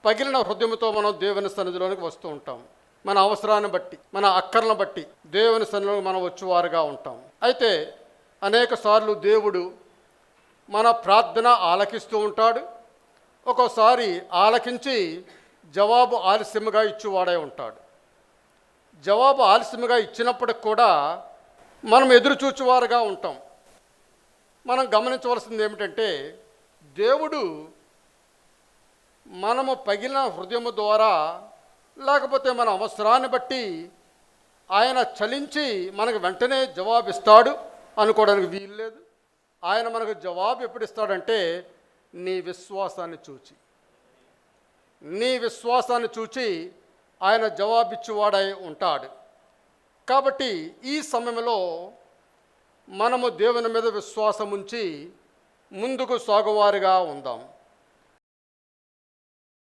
పగిలిన హృదయంతో మనం దేవుని సన్నిధిలోనికి వస్తూ ఉంటాం. మన అవసరాన్ని బట్టి, మన అక్కర్లను బట్టి దేవుని సన్నిధిలోకి మనం వచ్చేవారుగా ఉంటాం. అయితే అనేక సార్లు దేవుడు మన ప్రార్థన ఆలకిస్తూ ఉంటాడు. ఒక్కోసారి ఆలకించి జవాబు ఆలస్యముగా ఇచ్చేవాడై ఉంటాడు. జవాబు ఆలస్యముగా ఇచ్చినప్పటికి కూడా మనం ఎదురు చూచేవారుగా ఉంటాం. మనం గమనించవలసింది ఏమిటంటే, దేవుడు మనము పగిలిన హృదయము ద్వారా లేకపోతే మన అవసరాన్ని బట్టి ఆయన చలించి మనకు వెంటనే జవాబిస్తాడు అనుకోవడానికి వీలు లేదు. ఆయన మనకు జవాబు ఎప్పుడు ఇస్తాడంటే, నీ విశ్వాసాన్ని చూచి ఆయన జవాబిచ్చేవాడై ఉంటాడు. కాబట్టి ఈ సమయంలో మనము దేవుని మీద విశ్వాసం ఉంచి ముందుకు సాగువారిగా ఉందాం.